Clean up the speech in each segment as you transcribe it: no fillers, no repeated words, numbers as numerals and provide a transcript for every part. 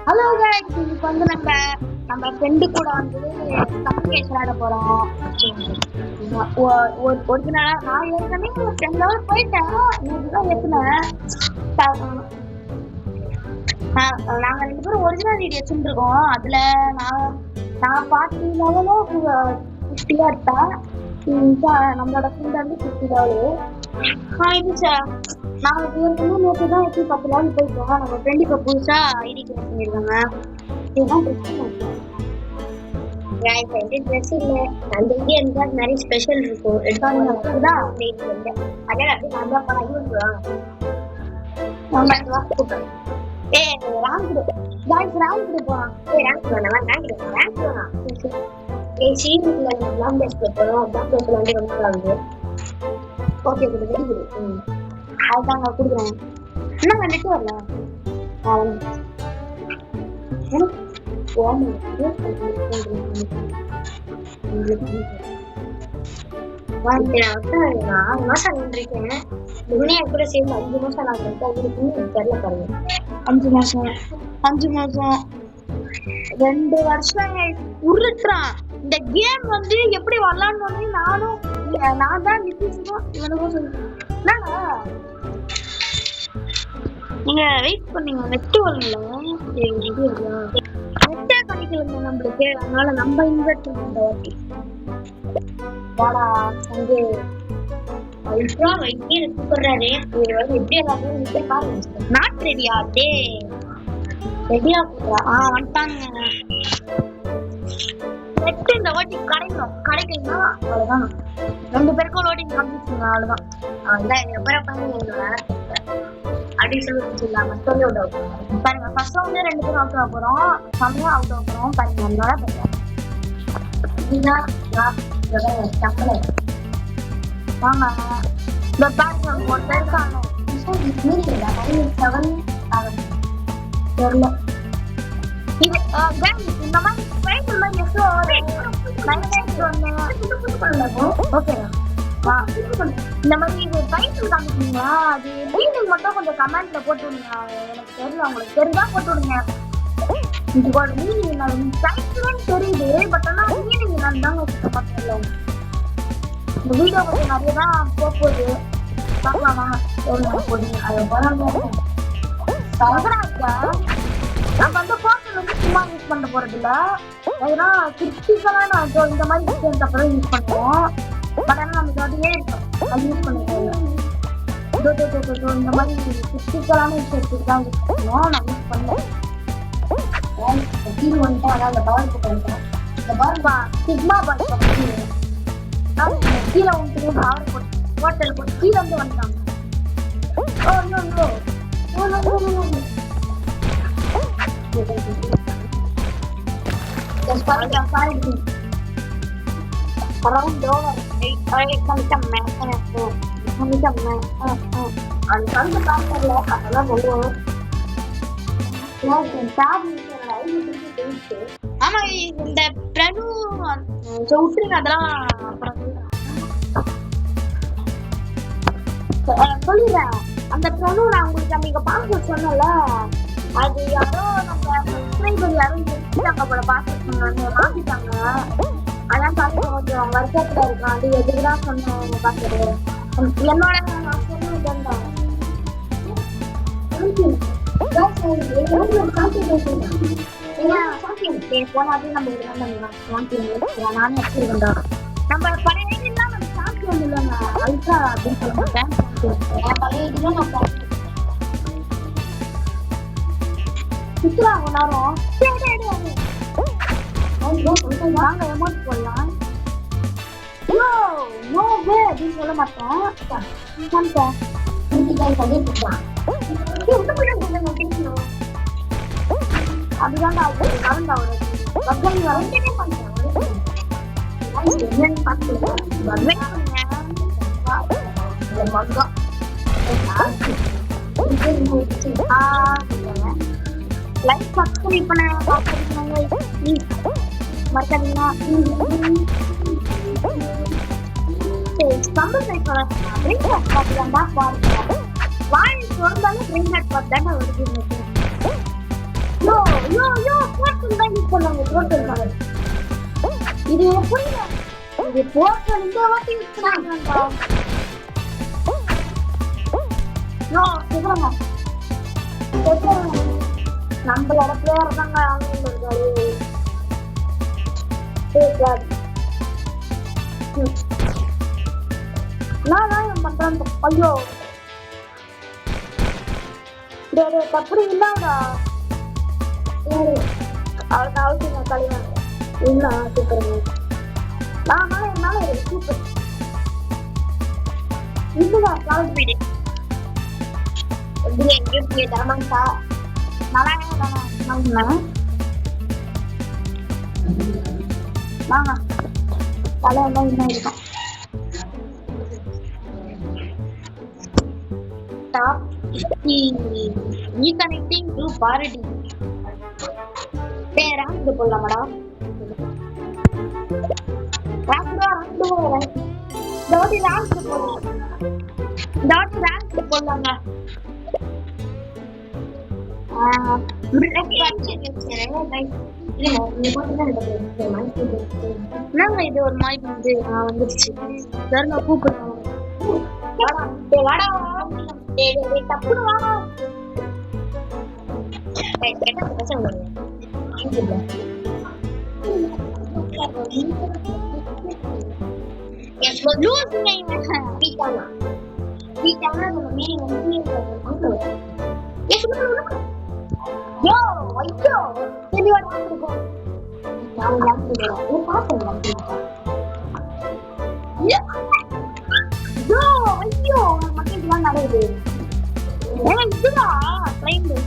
Hello guys, இன்னைக்கு வந்து நம்ம ஃப்ரெண்டு கூட வந்து கம்யூனிகேஷன் ஆட போறோம். ஒரிஜினலா நான் ஏற்கனவே ஒரு 10 லெவல் போயிட்டேன். இதுதான் ஏத்துனேன். நாங்க 2 பேரும் ஒரிஜினல் வீடியோ வச்சுருக்கோம். அதுல நான் 40 லெவலோ 50 இருப்பேன். நம்மளோட ஃப்ரெண்ட் வந்து 50 லெவலு. இது சார் நாங்க ஏற்கனவே நேற்று தான் 10 லெவல் போயிட்டோம். நம்ம ஃப்ரெண்ட் இப்போ புதுசா ஐடி கிரியேட் பண்ணிருக்காங்க. இதுதான் பிரச்சனை. ட்ரெஸ் இல்லை அந்த இங்கே இருந்தால் நிறைய ஸ்பெஷல் இருக்கும். எடுத்தாங்க தான் அதான் அப்படி நல்லா பழகிடுவாங்க. ஏ ரேங்க் போகலாம். ரேங்க் வேணாம், ரேங்க் வேணாம். சீரியஸ்ல லாங் டேஸ்ல போகிறோம். லாங் டேஸ்ல வந்து ரொம்ப ஆகுது. ஓகே குடு, வெரி குட். அதுதான் நான் கொடுக்குறேன். என்னங்க நெட்டு வரல. நான் 6 மாசம் நின்றுருக்கேன். துணியா கூட சேர்ந்து 5 மாசம் நான் தெரியல பாருங்க. 5 மாசம் 2 வருஷம் உருட்டுறான். இந்த கேம் வந்து எப்படி வரலான்னு நான் தான் நிச்சயம் இவனுக்கும் சொல்லுவேன். நீங்க வெயிட் பண்ணீங்க, நெட் வரல. நெட்டே கிடைக்கல நம்மளுக்கு, அதனால நம்ம இன்வெர்ட் பண்ண வாட்டி வாடா வந்து அல்ட்ரா வைக்கே கூப்பிடுறாரு. இவர் வந்து எப்படி எல்லாத்தையும் நிக்க பாருங்க. நாட் ரெடியா? டே ரெடியா கூப்பிடுறா. வந்துட்டாங்க. நெட் இந்த வாட்டி கிடைக்கலன்னா அவ்வளவுதான். 2 பேருக்கும் லோடிங் கம்ப்ளீட். அவ்வளவுதான். அதான் எப்பறம் பண்ணுங்க அப்படி சொல்லி சொல்லி அவுட் ஆகும் பாருங்க. ஃபர்ஸ்ட் ரவுண்ட்ல 2 பேரும் அவுட் ஆக போறோம். செம்மையா அவுட் ஆக போறோம் பாருங்க. அதனால வாங்க இந்த பேக் ஒருத்தர் இருக்காங்க. தெரியல இது இந்த மாதிரி பைபிள் மாதிரி ஓகே. இந்த மாதிரி இது டைட்டில் காமிச்சிங்க. அது மீனிங் மட்டும் கொஞ்சம் கமெண்ட்ல போட்டு விடுங்க. எனக்கு தெரியல, உங்களுக்கு தெரிஞ்சா போட்டு விடுங்க. இதுக்கோட மீனிங் டைட்டிலும் தெரியுது, பட் ஆனால் மீனிங் என்னன்னு தாங்க தெரியல. இந்த வீடியோ கொஞ்சம் நிறைய தான் போகுது. பார்க்கலாம் வாங்க. போடுங்க அதை போறாங்க. நம்ம வந்து போர்ட்டல் வந்து சும்மா யூஸ் பண்ண போறது இல்லை. எதுனா கிரிட்டிக்கலான இந்த மாதிரி விஷயம் அப்புறம் யூஸ் பண்ணுவோம். பட் ஆனால் நமக்கு அதுவே இருக்கும், அது யூஸ் பண்ணிக்கோங்க. இந்த மாதிரி கிரிட்டிக்கலான விஷயத்துக்கு தான் யூஸ் பண்ணுவோம். நான் யூஸ் பண்ணேன் கீழே வந்துட்டேன். அதான் அந்த பவர் போட்டு இந்த பவர் சிக்மா பவர் கீழே வந்துட்டு பவர் போட்டு போர்ட்டல் போட்டு கீழே வந்து வந்துட்டாங்க. Around over 8 come அது வந்து பார்க்கல. அதெல்லாம் சொல்லுவோம். ஆமா இந்த பிரனு விட்டுருங்க. அதெல்லாம் சொல்லிடுறேன். அந்த பிரனு நான் உங்களுக்கு அன்னைக்கு பாஸ்வேர்ட் சொன்னல, அது யாரோ நம்ம சப்ஸ்கிரைபர் யாரும் எடுத்துட்டாங்க போல. பாஸ்வேர்ட் சொன்னாங்க மாத்திட்டாங்க. அதான் பார்த்து கொஞ்சம் வருஷத்துல இருக்கும். அது எதுக்குதான் சொன்னேன் பார்த்துட்டு என்னோட நான் சொன்னது போனாது நம்ம நானே வச்சிருக்கேன்டா. நம்ம பழைய ஐடியெல்லாம் நம்ம சாப்பிட்டு இல்லைங்க. அல்ட்ரா அப்படின்னு சொல்ல மாட்டேன். பழைய ஐடியெல்லாம் நான் சுற்றுலாங்க நேரம் வாங்க எமௌண்ட் போடலாம். அப்படின்னு சொல்ல மாட்டேன். அதுதான் கலந்தா ஒரு பக்கம் லைக் சப்ஸ்கிரைப் பண்ண மறக்காதீங்கன்னா. வாய் தொடர்ந்தாலும் பிரிண்ட் பார்த்தாங்க வருது. ஐயோ ஐயோ போர்ட்டல் தான் யூஸ் பண்ணாங்க போர்ட்டல் தான் இது புரியல இது போர்ட்டல் இந்த வாட்டி யூஸ் பண்ணாங்கடா நோ சொல்லுங்க நம்மளோட பிளேயர் தாங்க ஆன்லைன்ல இருக்காரு நான் பண்றேன் ஐயோ தப்பு இல்லாதா அவளுக்கு அவசியம் கல்யாணம் இல்ல சூப்பர் என்னால சூப்பர் இதுதான் காலேஜ் வீடு எப்படி எங்க தரமாட்டா நல்லா வாங்க தலையெல்லாம் இன்னும் இருக்கும் top reconnecting to party rank போடலாமாடா ரேங்க் போடலாங்க இது ஒரு மாதிரி வந்து வந்துருச்சு கூப்பிடுறேன் டப்புனு வாடா நடக்குது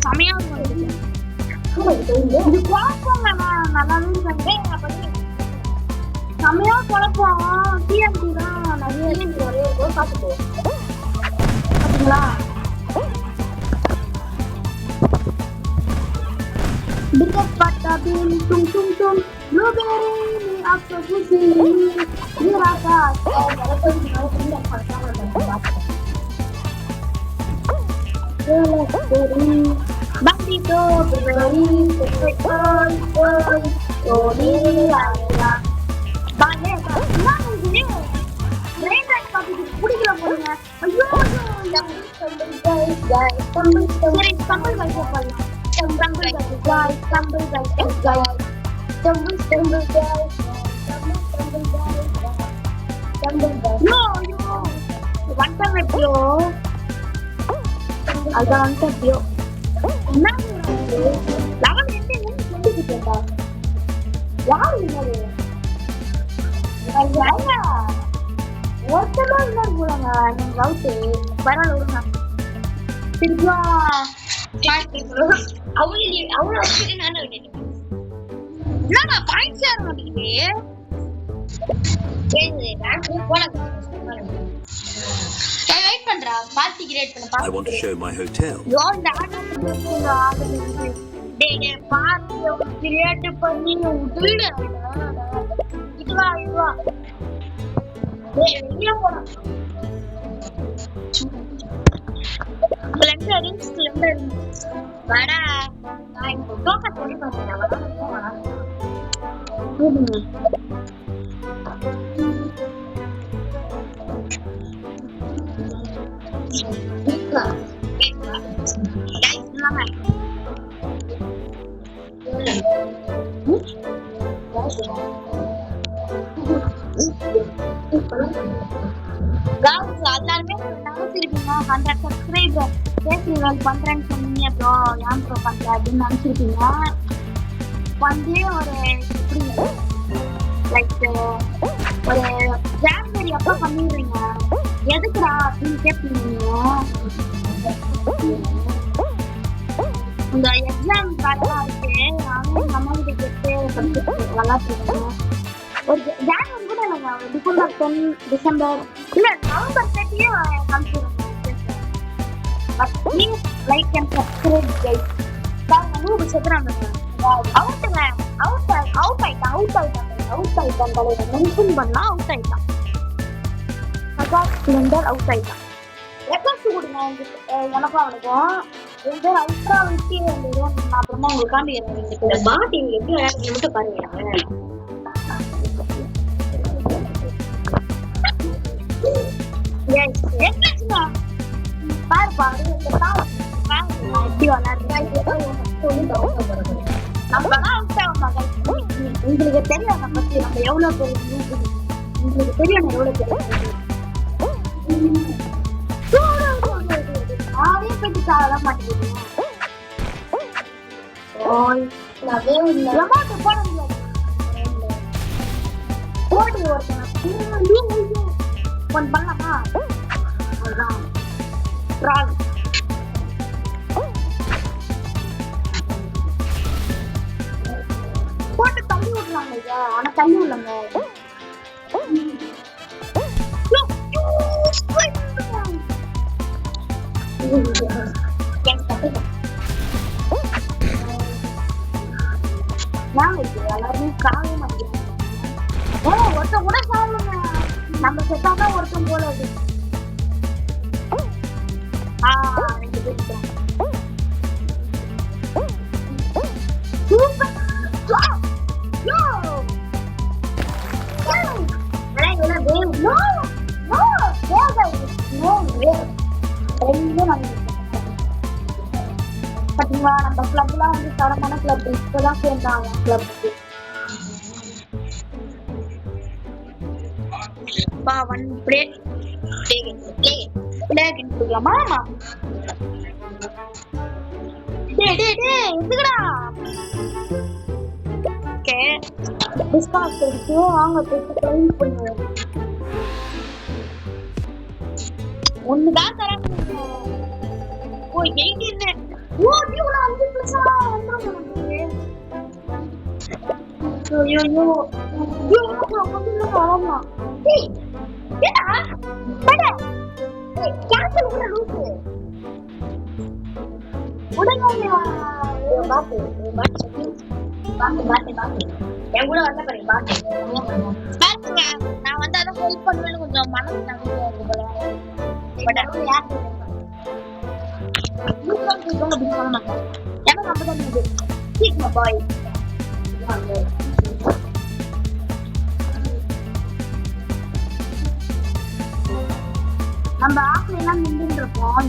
செமையா இது குழப்பம் செமையா குழப்பம் டிஎம்டி தான் நிறைய ஒரே பார்த்துட்டு பாத்தீங்களா Biggest pata bin tung tung tung blueberry ni apa pusi ni rasa bandito blueberry பாலே நான் இது ரேட் ரைட் காபி குடிக்கல போறீங்க ஐயோ சரி கம்பல் வைக்க போறீங்க Stumble guys. No. One time with you. I got one you. Now, lawan ending nanti kita. Wow, ini. Ayah. Waterlah nak pulang kan, laute. Barang orang. Tiga. அவ்வளோ நானே விட்டுட்டேன் என்னடா பாயிண்ட்ஸ் ஏற மாட்டேங்குது வெயிட் பண்றா பார்ட்டி கிரியேட் பண்ண I want to show my hotel. யோ டேய் party create பண்ணி விட்டுடு இதுவா டேய் வெளிய போடா ஸ்ப்ளெண்டர் வாடா நான் இப்போ டோக்கா சொல்லி பார்த்தேன் வாடா நினைச்சிருப்பீங்க 100 சப்ஸ்கிரைபர் பேசுவல் பண்றேன்னு சொன்னீங்க ப்ரோ ஏன் ப்ரோ பண்ற அப்படின்னு நினைச்சிருப்பீங்க வந்து ஒரு எப்படி லைக் ஒரு ஜான்வரி அப்போ பண்ணிடுறீங்க எதுக்குடா அப்படின்னு கேட்பீங்க இந்த எக்ஸாம் கார்டெல்லாம் இருக்கு நானும் எங்க அம்மா கிட்ட கேட்டு விளாட்டுருக்கேன் ஒரு ஜான்வரி கூட இல்லைங்க டிசம்பர் 10 டிசம்பர் இல்ல நவம்பர் 30 காமிச்சிருக்கேன் please like and subscribe guys பாருங்க நூறு செத்துறாங்க அவுட் ஆயிட்டான் தலைவர் மென்ஷன் பண்ணா அவுட் ஆயிட்டான் ஸ்ப்ளெண்டர் அவுட் ஆயிட்டான் ரெக்வஸ்ட் கொடுங்க எனக்கும் அவனுக்கும் என் பேர் அல்ட்ரா விட்டி நான் அப்புறமா உங்களுக்கு காமிக்கிறேன். இந்த பாட்டி எப்படி விளையாடுறது மட்டும் பாருங்க. பாரு பாரு எப்படி உங்களுக்கு தெரியும் நம்ம பத்தி நம்ம எவ்வளவு பெரிய உங்களுக்கு தெரியும் எவ்வளவு பெரிய யாரையும் பத்தி சாக மாட்டேங்குது. போட முடியாது ஓடி ஒருத்தன் பண்ணலாமா? அதுதான் போட்டு தள்ளி விடலாங்க. ஐயா ஆனா தள்ளி விடலாங்க. எல்லாருமே காவே மாட்டேங்கிறாங்க. ஒருத்தன் கூட சாவுங்க. நம்ம செத்தாதான் ஒருத்தன் போல அது. ரெண்டு பேர் பாத்தீங்களா நம்ம கிளப்லாம் வந்து தரமான கிளப் இப்பதான் சேர்ந்தாங்க கிளப்புக்கு. ஒன் பிளேட் எடுத்துக்கலாமா? எதுக்குடா டிஸ்கவுண்ட் இருக்கு வாங்க கிளைம் பண்ணுவோம். ஒண்ணுதான் தரேன். ஓ 18 ஓ இவ்வளவு 5 பிளஸா வந்தாங்க. ஐயோ ஐயோ ஐயோ கொஞ்சம் ஆமா. டேய் ஏடா பட ஏய் கேன்சல் பண்ண லூசு உடனே பாத்து என் கூட வந்த பாருங்க பாத்துங்க. நான் வந்து அதை ஹெல்ப் பண்ணுவேன்னு கொஞ்சம் மனசு நம்பிக்கை இருக்கு போல. நம்ம ஆப்ல எல்லாம் நின்று இருக்கோம்.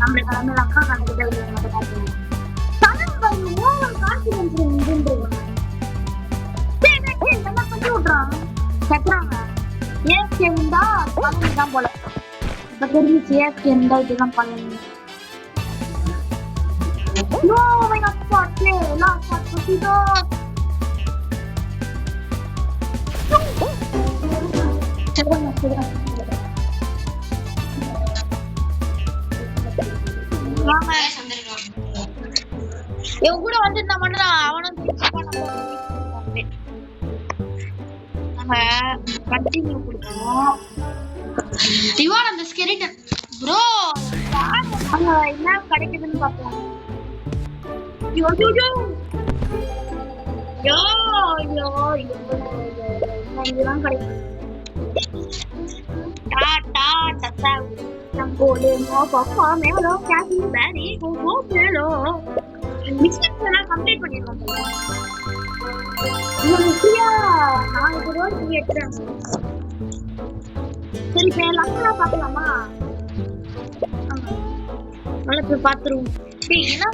நம்மளுக்கு கிளம்பி அக்கா கணக்கு கான்பிடன்ஸ் நின்று விட்டுறாங்க கட்டுறாங்க. ஏஎஸ்கே இருந்தா தான் போல. இப்ப தெரிஞ்சிச்சு ஏஎஸ்கே இருந்தா இதெல்லாம் பண்ணணும். No, my God, spot play. Last shot, Rosito. இவன் கூட வந்துருந்தா மட்டும் அவனும் நம்ம கண்டினியூ கொடுப்போம். இவன் அந்த ஸ்கெலிட்டன் ப்ரோ அங்க என்ன கிடைக்குதுன்னு பார்ப்போம். யோ யோ யோ யோ யோ யோ இதெல்லாம் கிடைக்கும். டாடா டட்டா நம்போடு பாப்பா மேலோ கேபி பேரி ஓ மேலோ மிஷன்ஸ் எல்லாம் கம்ப்ளீட் பண்ணிருக்கோம். முக்கியா நான் இது ரோல் கேட்கிறேன். சரி இப்ப லக்லாம் பார்க்கலாமா? நல்லா போய் பார்த்துருவோம். என்ன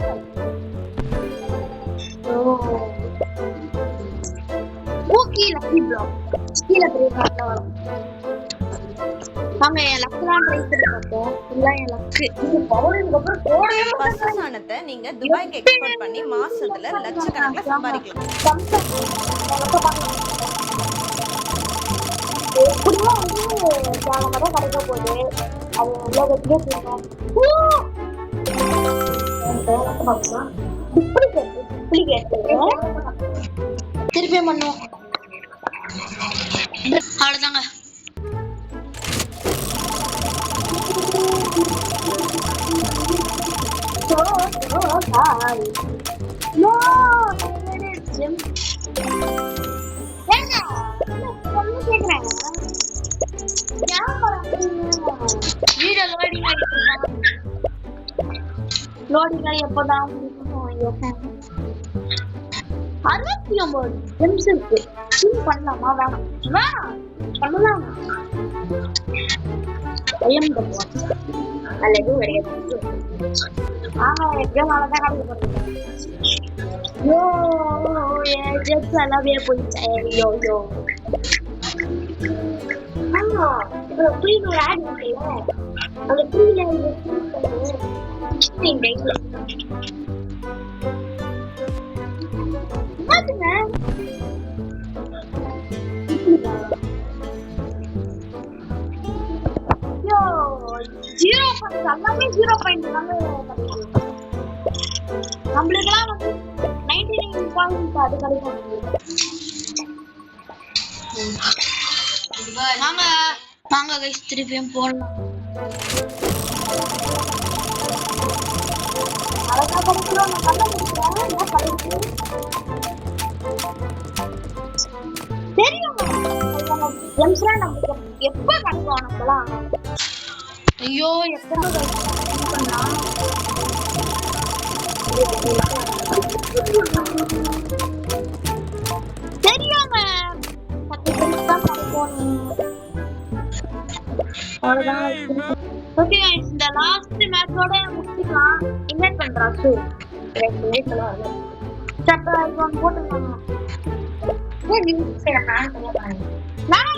ஓகே லக்கி பிளாக் கீழே பெரிய கார்ட்ல வரும். நாம என் லக்லாம் ட்ரை பண்ணி பார்த்தோம். இல்ல என் லக்கு இது பவுலுக்கு அப்புறம் கோடையே பசுசானத்தை நீங்க துபாய்க்கு எக்ஸ்போர்ட் பண்ணி மாசத்துல லட்சக்கணக்கில் சம்பாதிக்கலாம். எப்படியோ வந்து தான் கிடைக்க போகுது. அது உலகத்திலே சொல்லணும். திருப்பி பண்ணுவோம். அவ்வளவுதாங்க. லோடிங்க எப்போதான் முடிக்கும் ஐயோ 69 நிமிஷம் இருக்கு பண்ணலாமா வேணாம் பண்ணலாம் அல்லது ஆமா எப்படியும் நாளைதான் கடைக்கு போறேன் யோ ஜெட்ஸ் எல்லாமே போயிடுச்சு யோ யோ ஆமா ஃப்ரீல ஆட் பண்ணல அந்த ஃப்ரீல ஜீரோ பாயிண்ட் எல்லாமே 0 தாங்க நம்மளுக்கெல்லாம் வந்து 99 பாயிண்ட் அது கிடைக்கும் வாங்க வாங்க கைஸ் திருப்பியும் போடலாம் அழகா படிக்கிறோம் நான் கண்ண படிக்கிறேன் என்ன படிக்கிறேன் தெரியும் எம்ஸ்ரா நமக்கு எப்ப கிடைக்கும் நம்மலாம் ஐயோ எத்தனை பண்ணா தெரியாம 10 நிமிஷம் கிடைக்கும் அவ்வளவுதான் ஓகே गाइस இந்த லாஸ்ட் மேட்சோட முடிச்சிக்கலாம் இன்வைட் பண்றா சு வெயிட் பண்ணலாம் சப்ப ஐகான் போட்டுறலாம் நீ சரி நான் பண்ணலாம் நான்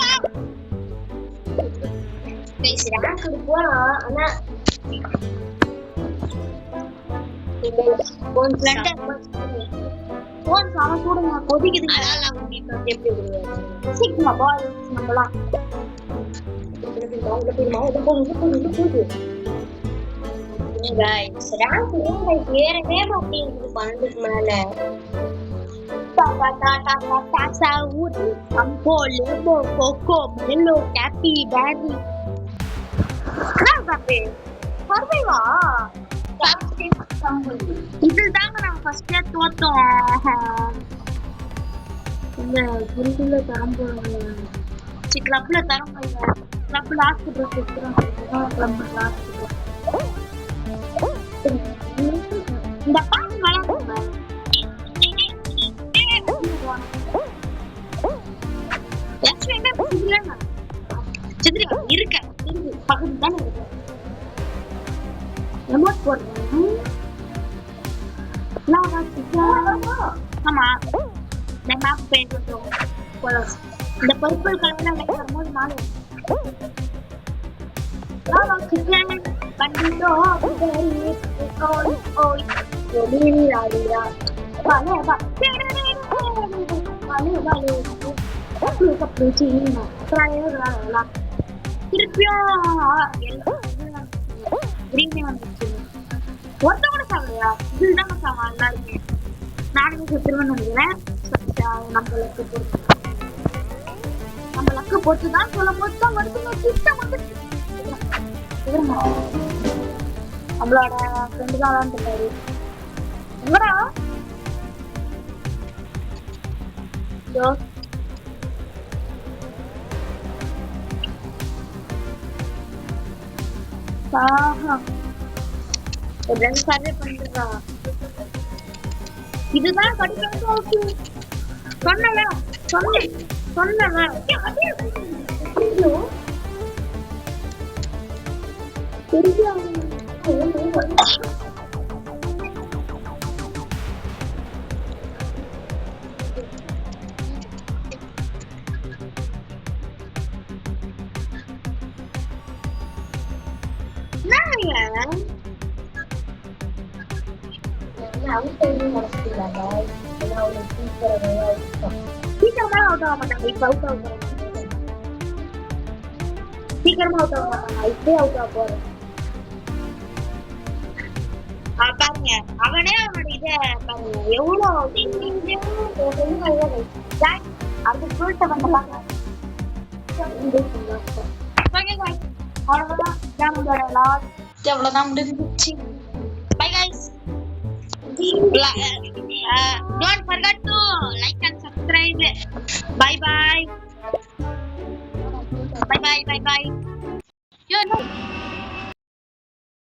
பேசுறேன் போறோம் ஆனா போன் சாம சூடுங்க கொதிக்குது அதனால உங்களுக்கு எப்படி விடுவாங்க சீக்கிரமா பால் நம்மலாம் guys rank ஏறவே மாட்டேங்குது 12க்கு மேல பாப்பா டாடா டாடா ஊது அம்போல் லெமோ கோகோ மெல்லோ கேப்பி பேரி நான் பாப்பே பர்வைவா இதில் தாங்க நாங்கள் ஃபர்ஸ்டே தோத்தோம் இந்த குருகுல தரம் போடுறாங்க கிளப்ல தரம் போடுறாங்க கிளப் லாஸ்ட் ட்ரெஸ் எடுத்துறோம் கிளப் லாஸ்ட் இந்த பாட்டு நல்லா சித்ரிகா இருக்க பக்கத்துல தானே இருக்கு ரிமோட் போடுறேன் ஆமா இந்த மேப் பெயிண்ட் பண்ணுறோம் இந்த பர்பிள் கலர்ல லைட் வரும்போது நாலு பண்ணிட்டோ ஓய் ராஜா பாலே பா பாலே பாலே கப்பு சீனா ட்ரையரா திருப்பியும் கிரீன் வந்துச்சு ஒருத்த கூட சாப்பிடுயா இதுதான் சாமா எல்லாருமே நானுமே சுத்திருவேன்னு நினைக்கிறேன் நம்ம லக்கு பொறுத்துதான் சொல்ல போதுதான் வருதுங்க திட்டம் வந்து நம்மளோட ஃப்ரெண்டு தான் விளாண்டுட்டாரு எங்கடா சர்வே பண்ணிடுறா இதுதான் படிக்க சொன்னல சொன்னல சீக்கிரமா அவுட் ஆக மாட்டாங்க இப்ப அவுட் ஆக சீக்கிரமா அவுட் ஆக மாட்டாங்க இப்பே அவுட் ஆக போறேன் பாருங்க அவனே அவனோட இதை பாருங்க எவ்வளவு அது சொல்லிட்டு வந்து அவ்வளவுதான் எவ்வளவுதான் முடிஞ்சிச்சு bye guys don't forget to like and subscribe bye bye bye bye bye bye yo no